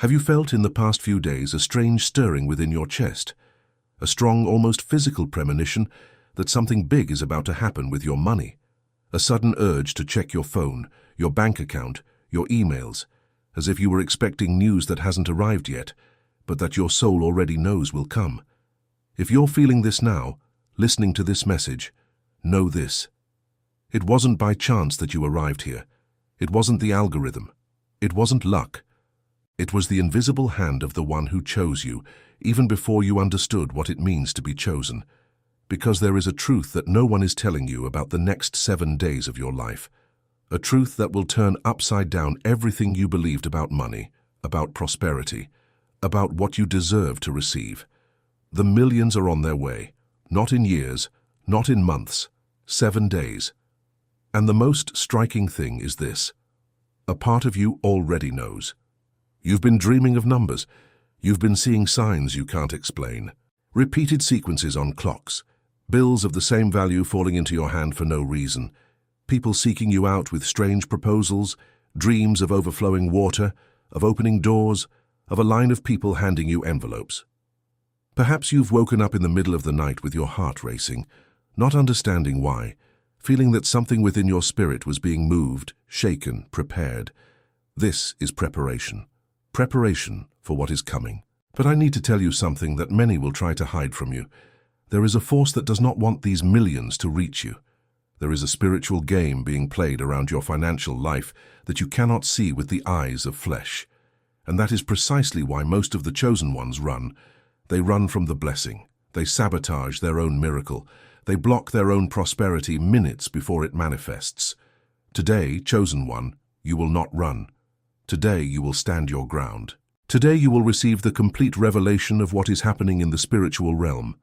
Have you felt in the past few days a strange stirring within your chest? A strong, almost physical premonition that something big is about to happen with your money? A sudden urge to check your phone, your bank account, your emails, as if you were expecting news that hasn't arrived yet, but that your soul already knows will come. If you're feeling this now, listening to this message, know this. It wasn't by chance that you arrived here. It wasn't the algorithm. It wasn't luck. It was the invisible hand of the one who chose you, even before you understood what it means to be chosen. Because there is a truth that no one is telling you about the next 7 days of your life. A truth that will turn upside down everything you believed about money, about prosperity, about what you deserve to receive. The millions are on their way, not in years, not in months, 7 days. And the most striking thing is this. A part of you already knows. You've been dreaming of numbers. You've been seeing signs you can't explain. Repeated sequences on clocks. Bills of the same value falling into your hand for no reason. People seeking you out with strange proposals. Dreams of overflowing water, of opening doors, of a line of people handing you envelopes. Perhaps you've woken up in the middle of the night with your heart racing, not understanding why, feeling that something within your spirit was being moved, shaken, prepared. This is preparation. Preparation for what is coming. But I need to tell you something that many will try to hide from you. There is a force that does not want these millions to reach you. There is a spiritual game being played around your financial life that you cannot see with the eyes of flesh. And that is precisely why most of the chosen ones run. They run from the blessing. They sabotage their own miracle. They block their own prosperity minutes before it manifests. Today, chosen one, you will not run. Today you will stand your ground. Today you will receive the complete revelation of what is happening in the spiritual realm,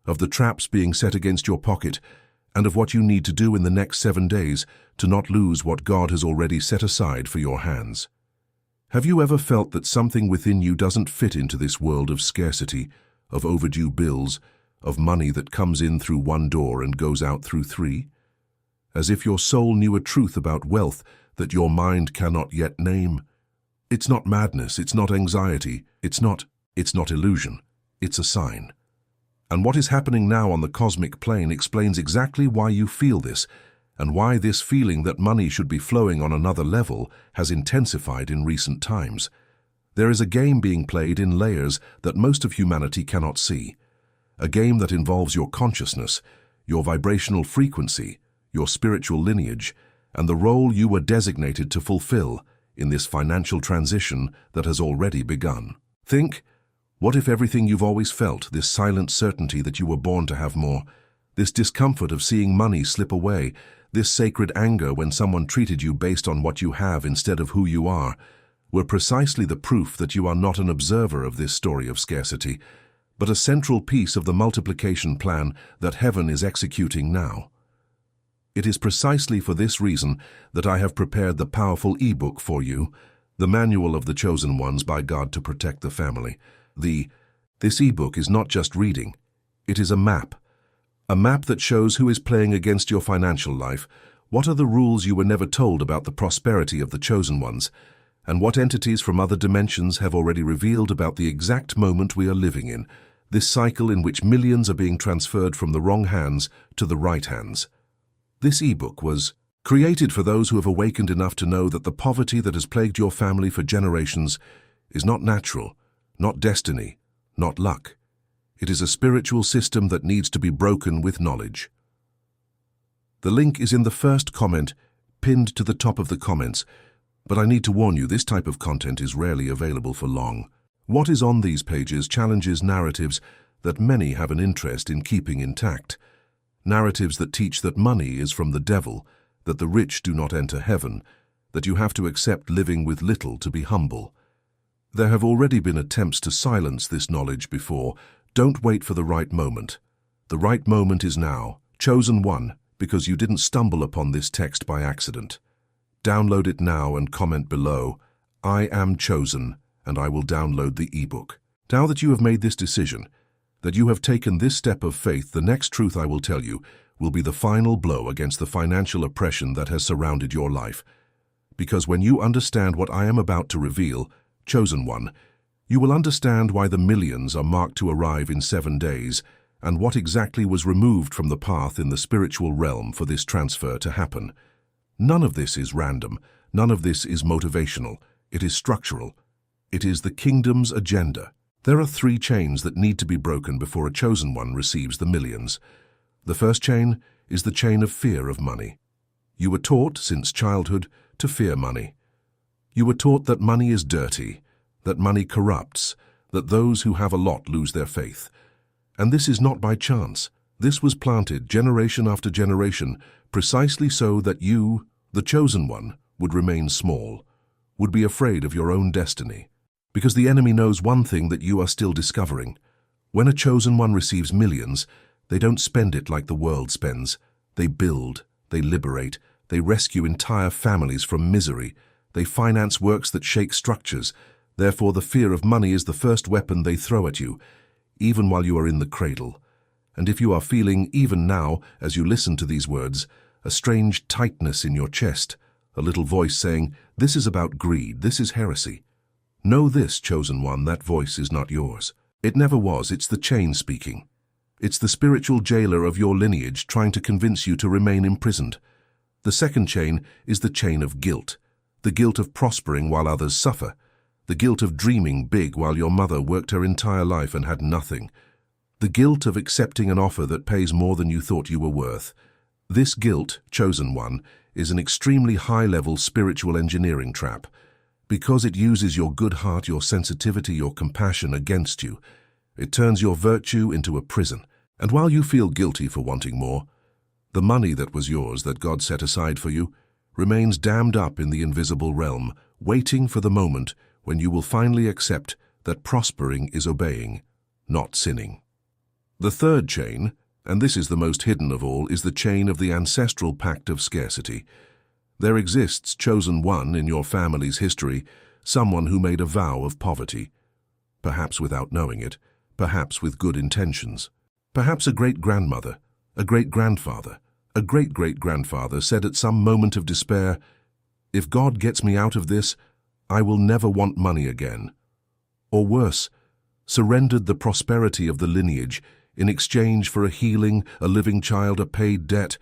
of the traps being set against your pocket, and of what you need to do in the next 7 days to not lose what God has already set aside for your hands. Have you ever felt that something within you doesn't fit into this world of scarcity, of overdue bills, of money that comes in through one door and goes out through 3? As if your soul knew a truth about wealth that your mind cannot yet name. It's not madness, it's not anxiety, it's not illusion, it's a sign. And what is happening now on the cosmic plane explains exactly why you feel this, and why this feeling that money should be flowing on another level has intensified in recent times. There is a game being played in layers that most of humanity cannot see. A game that involves your consciousness, your vibrational frequency, your spiritual lineage, and the role you were designated to fulfill in this financial transition that has already begun. Think, what if everything you've always felt, this silent certainty that you were born to have more, this discomfort of seeing money slip away, this sacred anger when someone treated you based on what you have instead of who you are, were precisely the proof that you are not an observer of this story of scarcity, but a central piece of the multiplication plan that heaven is executing now. It is precisely for this reason that I have prepared the powerful e-book for you, the Manual of the Chosen Ones by God to Protect the Family. This e-book is not just reading, it is a map that shows who is playing against your financial life, what are the rules you were never told about the prosperity of the chosen ones, and what entities from other dimensions have already revealed about the exact moment we are living in, this cycle in which millions are being transferred from the wrong hands to the right hands. This e-book was created for those who have awakened enough to know that the poverty that has plagued your family for generations is not natural, not destiny, not luck. It is a spiritual system that needs to be broken with knowledge. The link is in the first comment, pinned to the top of the comments, but I need to warn you, this type of content is rarely available for long. What is on these pages challenges narratives that many have an interest in keeping intact. Narratives that teach that money is from the devil, that the rich do not enter heaven, that you have to accept living with little to be humble. There have already been attempts to silence this knowledge before. Don't wait for the right moment. The right moment is now. Chosen one, because you didn't stumble upon this text by accident. Download it now and comment below, "I am chosen," and I will download the ebook. Now that you have made this decision, that you have taken this step of faith, the next truth I will tell you will be the final blow against the financial oppression that has surrounded your life. Because when you understand what I am about to reveal, Chosen One, you will understand why the millions are marked to arrive in 7 days and what exactly was removed from the path in the spiritual realm for this transfer to happen. None of this is random. None of this is motivational. It is structural. It is the kingdom's agenda. There are 3 chains that need to be broken before a chosen one receives the millions. The first chain is the chain of fear of money. You were taught, since childhood, to fear money. You were taught that money is dirty, that money corrupts, that those who have a lot lose their faith. And this is not by chance. This was planted generation after generation, precisely so that you, the chosen one, would remain small, would be afraid of your own destiny. Because the enemy knows one thing that you are still discovering. When a chosen one receives millions, they don't spend it like the world spends. They build, they liberate, they rescue entire families from misery. They finance works that shake structures. Therefore, the fear of money is the first weapon they throw at you, even while you are in the cradle. And if you are feeling, even now, as you listen to these words, a strange tightness in your chest, a little voice saying, "This is about greed, this is heresy," know this, chosen one, that voice is not yours. It never was. It's the chain speaking. It's the spiritual jailer of your lineage trying to convince you to remain imprisoned. The second chain is the chain of guilt, the guilt of prospering while others suffer, the guilt of dreaming big while your mother worked her entire life and had nothing, the guilt of accepting an offer that pays more than you thought you were worth. This guilt, chosen one, is an extremely high-level spiritual engineering trap, because it uses your good heart, your sensitivity, your compassion against you. It turns your virtue into a prison. And while you feel guilty for wanting more, the money that was yours, that God set aside for you, remains dammed up in the invisible realm, waiting for the moment when you will finally accept that prospering is obeying, not sinning. The third chain, and this is the most hidden of all, is the chain of the ancestral pact of scarcity. There exists, chosen one, in your family's history, someone who made a vow of poverty, perhaps without knowing it, perhaps with good intentions. Perhaps a great-grandmother, a great-grandfather, a great-great-grandfather said at some moment of despair, "If God gets me out of this, I will never want money again." Or worse, surrendered the prosperity of the lineage in exchange for a healing, a living child, a paid debt.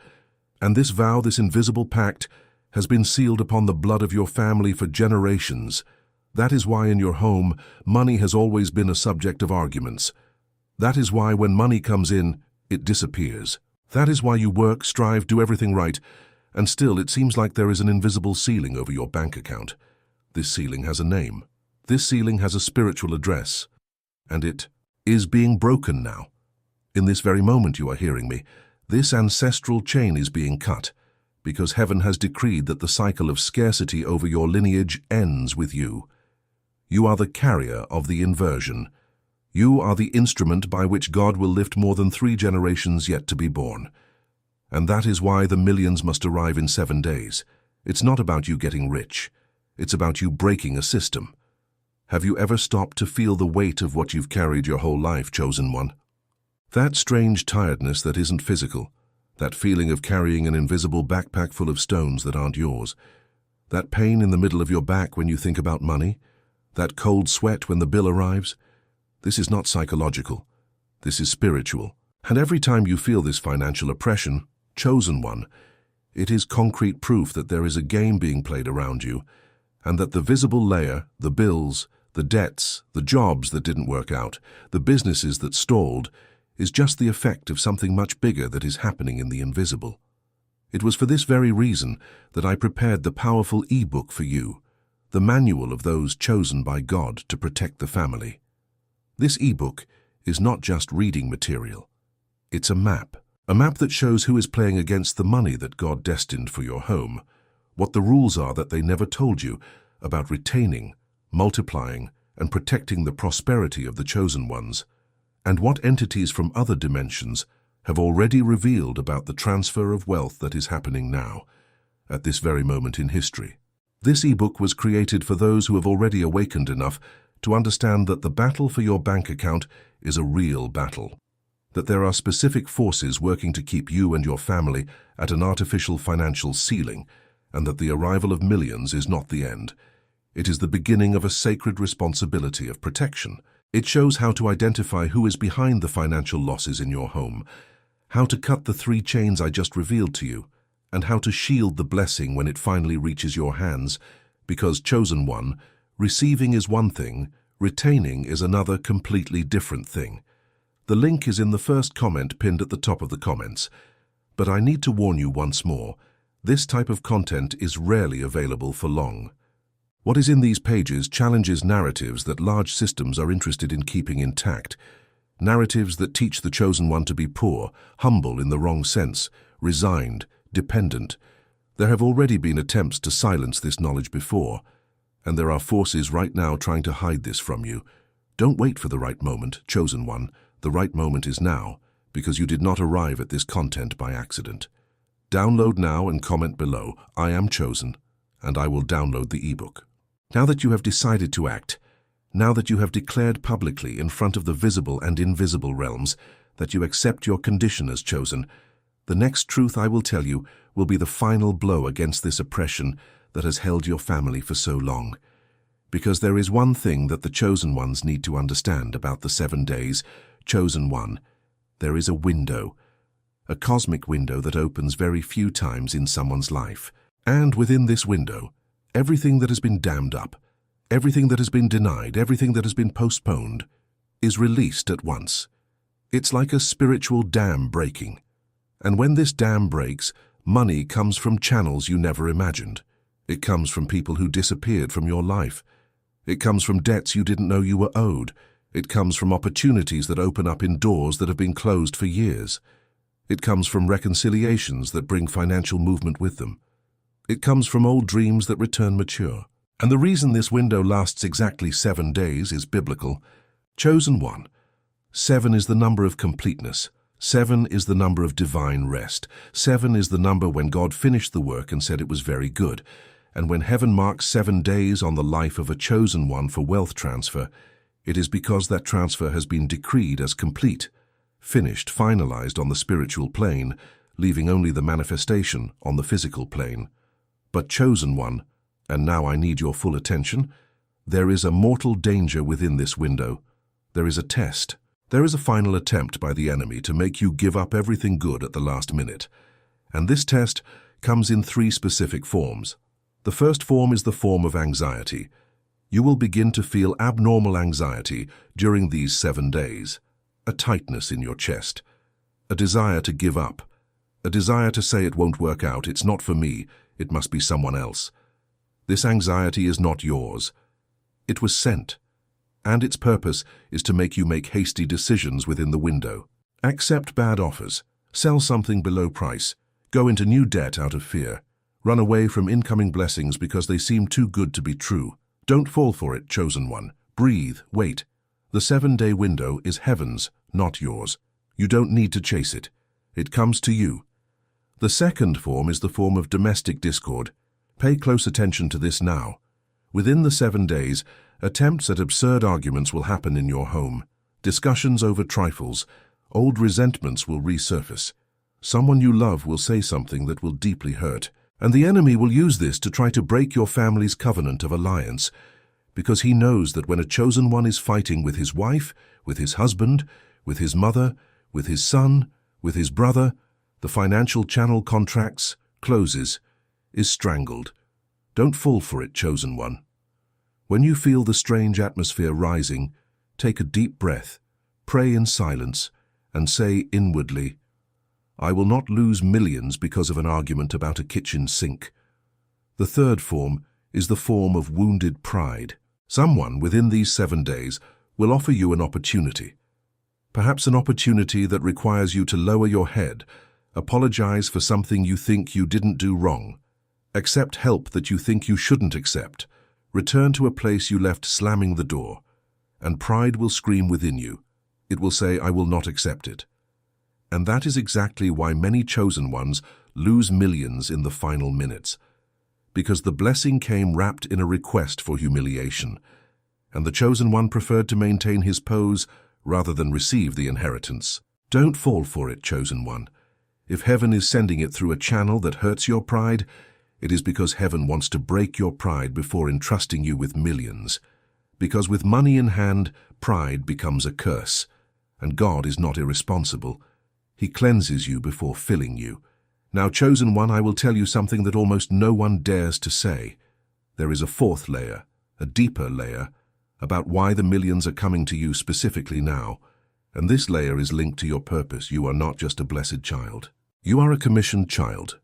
And this vow, this invisible pact, has been sealed upon the blood of your family for generations. That is why in your home, money has always been a subject of arguments. That is why when money comes in, it disappears. That is why you work, strive, do everything right, and still it seems like there is an invisible ceiling over your bank account. This ceiling has a name. This ceiling has a spiritual address. And it is being broken now. In this very moment you are hearing me, this ancestral chain is being cut, because heaven has decreed that the cycle of scarcity over your lineage ends with you. You are the carrier of the inversion. You are the instrument by which God will lift more than 3 generations yet to be born. And that is why the millions must arrive in 7 days. It's not about you getting rich. It's about you breaking a system. Have you ever stopped to feel the weight of what you've carried your whole life, chosen one? That strange tiredness that isn't physical, that feeling of carrying an invisible backpack full of stones that aren't yours, that pain in the middle of your back when you think about money, that cold sweat when the bill arrives. This is not psychological. This is spiritual. And every time you feel this financial oppression, chosen one, it is concrete proof that there is a game being played around you, and that the visible layer, the bills, the debts, the jobs that didn't work out, the businesses that stalled, is just the effect of something much bigger that is happening in the invisible. It was for this very reason that I prepared the powerful e-book for you, the manual of those chosen by God to protect the family. This e-book is not just reading material. It's a map that shows who is playing against the money that God destined for your home, what the rules are that they never told you about retaining, multiplying, and protecting the prosperity of the chosen ones, and what entities from other dimensions have already revealed about the transfer of wealth that is happening now, at this very moment in history. This e-book was created for those who have already awakened enough to understand that the battle for your bank account is a real battle, that there are specific forces working to keep you and your family at an artificial financial ceiling, and that the arrival of millions is not the end. It is the beginning of a sacred responsibility of protection. It shows how to identify who is behind the financial losses in your home, how to cut the 3 chains I just revealed to you, and how to shield the blessing when it finally reaches your hands, because, chosen one, receiving is one thing, retaining is another completely different thing. The link is in the first comment pinned at the top of the comments. But I need to warn you once more, this type of content is rarely available for long. What is in these pages challenges narratives that large systems are interested in keeping intact. Narratives that teach the chosen one to be poor, humble in the wrong sense, resigned, dependent. There have already been attempts to silence this knowledge before, and there are forces right now trying to hide this from you. Don't wait for the right moment, chosen one. The right moment is now, because you did not arrive at this content by accident. Download now and comment below, "I am chosen," and I will download the ebook. Now that you have decided to act, now that you have declared publicly in front of the visible and invisible realms that you accept your condition as chosen, the next truth I will tell you will be the final blow against this oppression that has held your family for so long. Because there is one thing that the chosen ones need to understand about the 7 days, chosen one. There is a window, a cosmic window that opens very few times in someone's life. And within this window, everything that has been dammed up, everything that has been denied, everything that has been postponed, is released at once. It's like a spiritual dam breaking. And when this dam breaks, money comes from channels you never imagined. It comes from people who disappeared from your life. It comes from debts you didn't know you were owed. It comes from opportunities that open up in doors that have been closed for years. It comes from reconciliations that bring financial movement with them. It comes from old dreams that return mature. And the reason this window lasts exactly 7 days is biblical. Chosen one. 7 is the number of completeness. 7 is the number of divine rest. 7 is the number when God finished the work and said it was very good. And when heaven marks 7 days on the life of a chosen one for wealth transfer, it is because that transfer has been decreed as complete, finished, finalized on the spiritual plane, leaving only the manifestation on the physical plane. But chosen one, and now I need your full attention, there is a mortal danger within this window. There is a test. There is a final attempt by the enemy to make you give up everything good at the last minute. And this test comes in 3 specific forms. The first form is the form of anxiety. You will begin to feel abnormal anxiety during these 7 days. A tightness in your chest. A desire to give up. A desire to say it won't work out, it's not for me, it must be someone else. This anxiety is not yours. It was sent. And its purpose is to make you make hasty decisions within the window. Accept bad offers. Sell something below price. Go into new debt out of fear. Run away from incoming blessings because they seem too good to be true. Don't fall for it, chosen one. Breathe, wait. The 7-day window is heaven's, not yours. You don't need to chase it. It comes to you. The second form is the form of domestic discord. Pay close attention to this now. Within the 7 days, attempts at absurd arguments will happen in your home. Discussions over trifles. Old resentments will resurface. Someone you love will say something that will deeply hurt. And the enemy will use this to try to break your family's covenant of alliance, because he knows that when a chosen one is fighting with his wife, with his husband, with his mother, with his son, with his brother, the financial channel contracts, closes, is strangled. Don't fall for it, chosen one. When you feel the strange atmosphere rising, take a deep breath, pray in silence, and say inwardly, I will not lose millions because of an argument about a kitchen sink. The third form is the form of wounded pride. Someone within these 7 days will offer you an opportunity. Perhaps an opportunity that requires you to lower your head, apologize for something you think you didn't do wrong, accept help that you think you shouldn't accept, return to a place you left slamming the door, and pride will scream within you. It will say, I will not accept it. And that is exactly why many chosen ones lose millions in the final minutes. Because the blessing came wrapped in a request for humiliation, and the chosen one preferred to maintain his pose rather than receive the inheritance. Don't fall for it, chosen one. If heaven is sending it through a channel that hurts your pride, It is because heaven wants to break your pride before entrusting you with millions. Because with money in hand, pride becomes a curse. And God is not irresponsible. He cleanses you before filling you. Now, chosen one, I will tell you something that almost no one dares to say. There is a fourth layer, a deeper layer, about why the millions are coming to you specifically now. And this layer is linked to your purpose. You are not just a blessed child. You are a commissioned child.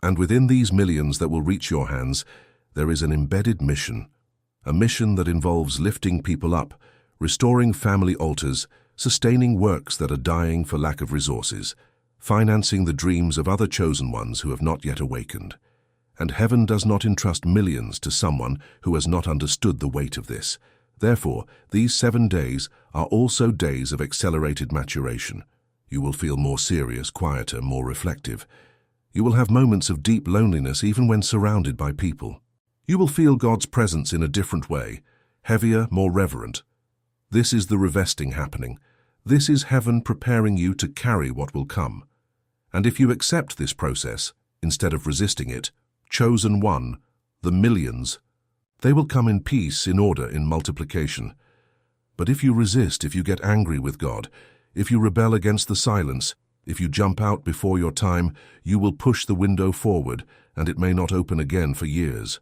And within these millions that will reach your hands, there is an embedded mission. A mission that involves lifting people up, restoring family altars, sustaining works that are dying for lack of resources, financing the dreams of other chosen ones who have not yet awakened. And heaven does not entrust millions to someone who has not understood the weight of this. Therefore, these 7 days are also days of accelerated maturation. You will feel more serious, quieter, more reflective. You will have moments of deep loneliness even when surrounded by people. You will feel God's presence in a different way, heavier, more reverent. This is the revesting happening. This is heaven preparing you to carry what will come. And if you accept this process, instead of resisting it, chosen one, the millions, they will come in peace, in order, in multiplication. But if you resist, if you get angry with God, if you rebel against the silence, if you jump out before your time, you will push the window forward, and it may not open again for years.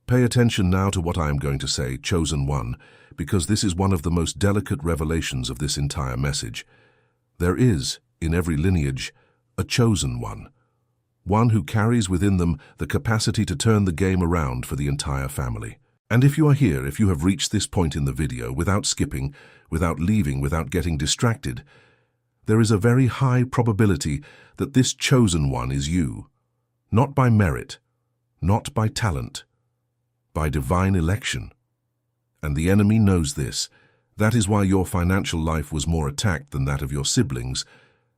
Pay attention now to what I am going to say, chosen one, because this is one of the most delicate revelations of this entire message. There is, in every lineage, a chosen one who carries within them the capacity to turn the game around for the entire family. And if you are here, if you have reached this point in the video without skipping, without leaving, without getting distracted, there is a very high probability that this chosen one is you, not by merit, not by talent, by divine election. And the enemy knows this. That is why your financial life was more attacked than that of your siblings.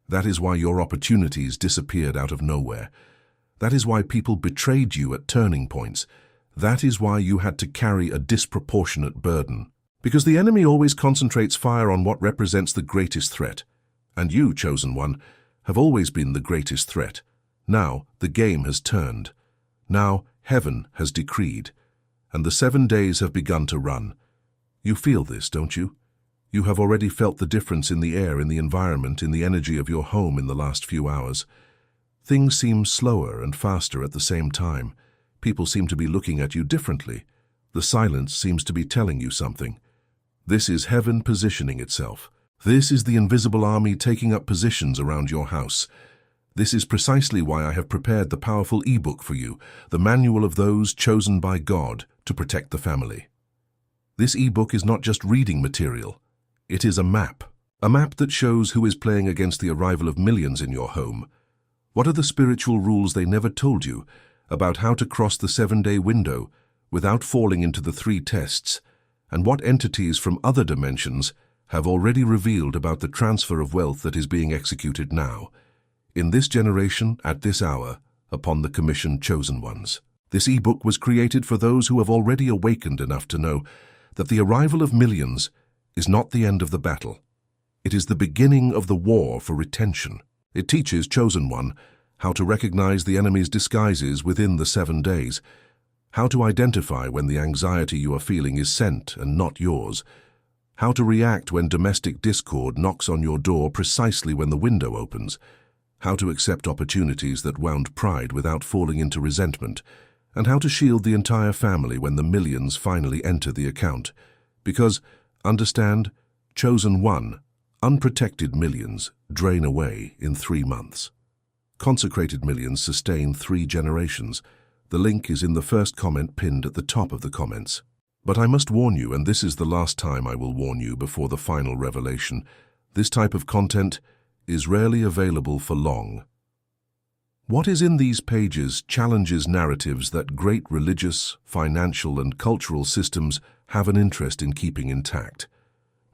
That is why your opportunities disappeared out of nowhere. That is why people betrayed you at turning points. That is why you had to carry a disproportionate burden. Because the enemy always concentrates fire on what represents the greatest threat. And you, chosen one, have always been the greatest threat. Now the game has turned. Now heaven has decreed. And the 7 days have begun to run. You feel this, don't you? You have already felt the difference in the air, in the environment, in the energy of your home in the last few hours. Things seem slower and faster at the same time. People seem to be looking at you differently. The silence seems to be telling you something. This is heaven positioning itself. This is the invisible army taking up positions around your house. This is precisely why I have prepared the powerful ebook for you, the manual of those chosen by God to protect the family. This ebook is not just reading material. It is a map that shows who is playing against the arrival of millions in your home. What are the spiritual rules they never told you about how to cross the 7-day window without falling into the 3 tests, and what entities from other dimensions have already revealed about the transfer of wealth that is being executed now, in this generation, at this hour, upon the commissioned chosen ones. This ebook was created for those who have already awakened enough to know that the arrival of millions is not the end of the battle. It is the beginning of the war for retention. It teaches, chosen one, how to recognize the enemy's disguises within the 7 days, how to identify when the anxiety you are feeling is sent and not yours, how to react when domestic discord knocks on your door precisely when the window opens, how to accept opportunities that wound pride without falling into resentment, and how to shield the entire family when the millions finally enter the account. Because, understand, chosen one, unprotected millions drain away in 3 months. Consecrated millions sustain 3 generations. The link is in the first comment pinned at the top of the comments. But I must warn you, and this is the last time I will warn you before the final revelation, this type of content is rarely available for long. What is in these pages challenges narratives that great religious, financial, and cultural systems have an interest in keeping intact.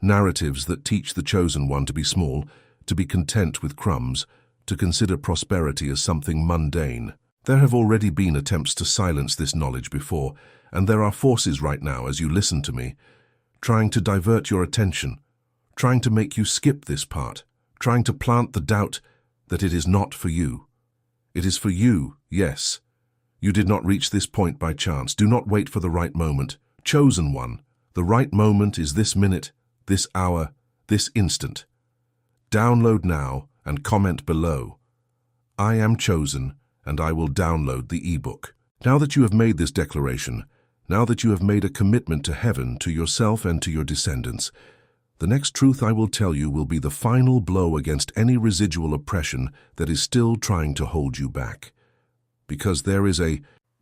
Narratives that teach the chosen one to be small, to be content with crumbs, to consider prosperity as something mundane. There have already been attempts to silence this knowledge before, and there are forces right now, as you listen to me, trying to divert your attention, trying to make you skip this part, trying to plant the doubt that it is not for you. It is for you, yes. You did not reach this point by chance. Do not wait for the right moment. Chosen one, the right moment is this minute, this hour, this instant. Download now and comment below. I am chosen, and I will download the ebook. Now that you have made this declaration, now that you have made a commitment to heaven, to yourself and to your descendants, the next truth I will tell you will be the final blow against any residual oppression that is still trying to hold you back. Because there is the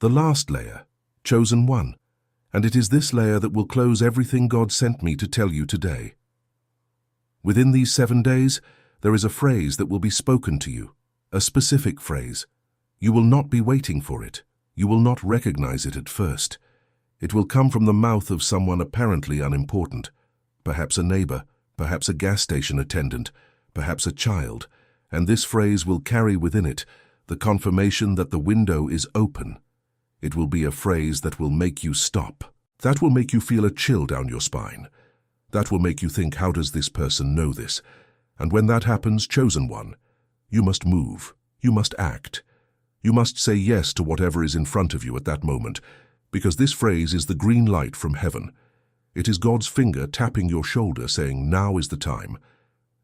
last layer, chosen one, and it is this layer that will close everything God sent me to tell you today. Within these 7 days, there is a phrase that will be spoken to you, a specific phrase. You will not be waiting for it. You will not recognize it at first. It will come from the mouth of someone apparently unimportant, perhaps a neighbor, perhaps a gas station attendant, perhaps a child, and this phrase will carry within it the confirmation that the window is open. It will be a phrase that will make you stop. That will make you feel a chill down your spine. That will make you think, how does this person know this? And when that happens, chosen one, you must move. You must act. You must say yes to whatever is in front of you at that moment, because this phrase is the green light from heaven. It is God's finger tapping your shoulder saying, now is the time.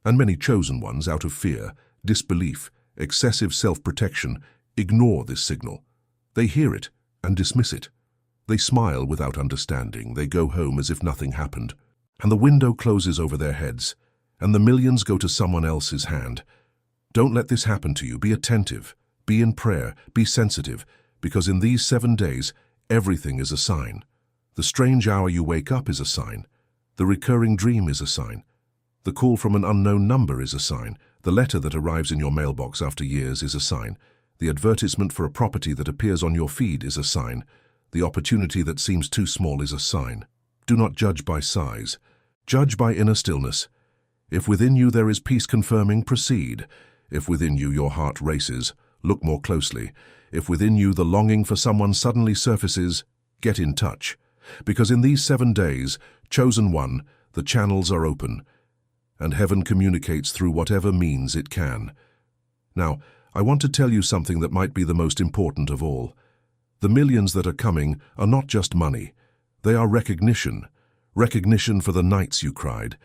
And many chosen ones, out of fear, disbelief, excessive self-protection, ignore this signal. They hear it and dismiss it. They smile without understanding. They go home as if nothing happened. And the window closes over their heads, and the millions go to someone else's hand. Don't let this happen to you. Be attentive. Be in prayer. Be sensitive, because in these 7 days, everything is a sign. The strange hour you wake up is a sign. The recurring dream is a sign. The call from an unknown number is a sign. The letter that arrives in your mailbox after years is a sign. The advertisement for a property that appears on your feed is a sign. The opportunity that seems too small is a sign. Do not judge by size. Judge by inner stillness. If within you there is peace confirming, proceed. If within you your heart races, look more closely. If within you the longing for someone suddenly surfaces, get in touch. Because in these 7 days, chosen one, the channels are open, and heaven communicates through whatever means it can. Now, I want to tell you something that might be the most important of all. The millions that are coming are not just money. They are recognition. Recognition for the nights you cried.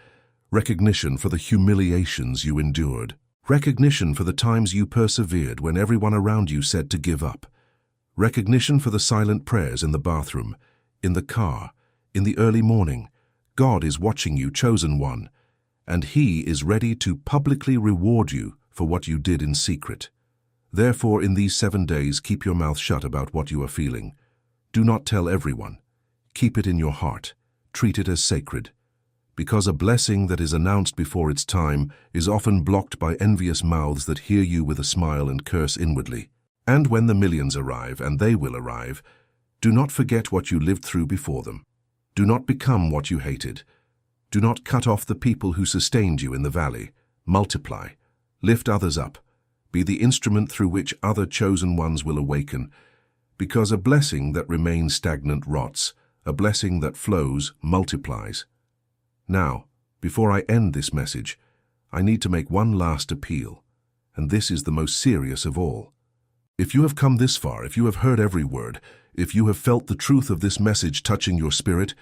Recognition for the humiliations you endured. Recognition for the times you persevered when everyone around you said to give up. Recognition for the silent prayers in the bathroom, in the car, in the early morning. God is watching you, chosen one, and He is ready to publicly reward you for what you did in secret. Therefore, in these 7 days, keep your mouth shut about what you are feeling. Do not tell everyone. Keep it in your heart. Treat it as sacred. Because a blessing that is announced before its time is often blocked by envious mouths that hear you with a smile and curse inwardly. And when the millions arrive, and they will arrive, do not forget what you lived through before them. Do not become what you hated. Do not cut off the people who sustained you in the valley. Multiply. Lift others up. Be the instrument through which other chosen ones will awaken. Because a blessing that remains stagnant rots. A blessing that flows multiplies. Now, before I end this message, I need to make one last appeal, and this is the most serious of all. If you have come this far, if you have heard every word, if you have felt the truth of this message touching your spirit,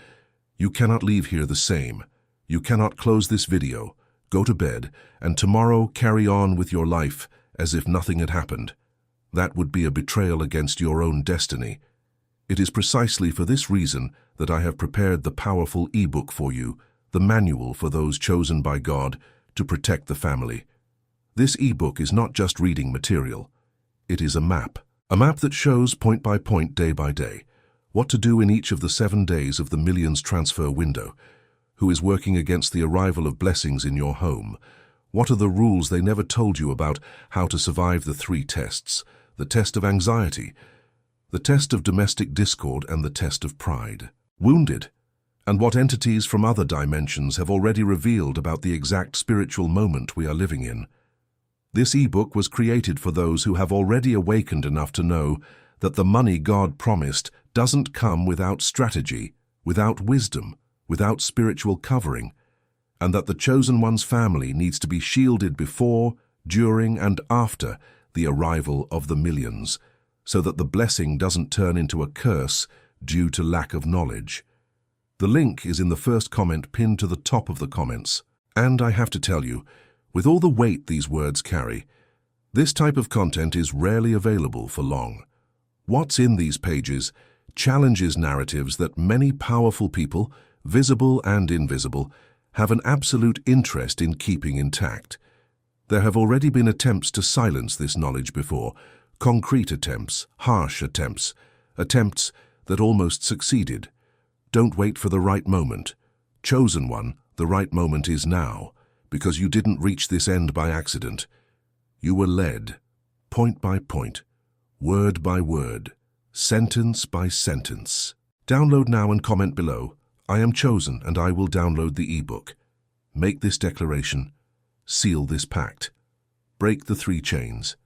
you cannot leave here the same. You cannot close this video, go to bed, and tomorrow carry on with your life as if nothing had happened. That would be a betrayal against your own destiny. It is precisely for this reason that I have prepared the powerful ebook for you, the manual for those chosen by God to protect the family. This ebook is not just reading material. It is a map that shows point by point, day by day, what to do in each of the 7 days of the millions transfer window, who is working against the arrival of blessings in your home. What are the rules they never told you about how to survive the 3 tests, the test of anxiety, the test of domestic discord, and the test of pride. Wounded, and what entities from other dimensions have already revealed about the exact spiritual moment we are living in. This ebook was created for those who have already awakened enough to know that the money God promised doesn't come without strategy, without wisdom, without spiritual covering, and that the chosen one's family needs to be shielded before, during, and after the arrival of the millions. so that the blessing doesn't turn into a curse due to lack of knowledge. The link is in the first comment pinned to the top of the comments. And I have to tell you, with all the weight these words carry, this type of content is rarely available for long. What's in these pages challenges narratives that many powerful people, visible and invisible, have an absolute interest in keeping intact. There have already been attempts to silence this knowledge before, concrete attempts, harsh attempts, attempts that almost succeeded. Don't wait for the right moment. Chosen one, the right moment is now, because you didn't reach this end by accident. You were led, point by point, word by word, sentence by sentence. Download now and comment below. I am chosen and I will download the ebook. Make this declaration. Seal this pact. Break the 3 chains.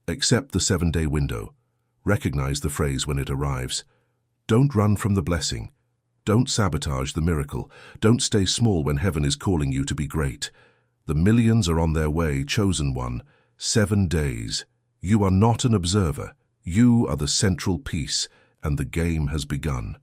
Accept the 7-day window. Recognize the phrase when it arrives. Don't run from the blessing. Don't sabotage the miracle. Don't stay small when heaven is calling you to be great. The millions are on their way, chosen one. 7 days. You are not an observer. You are the central piece, and the game has begun.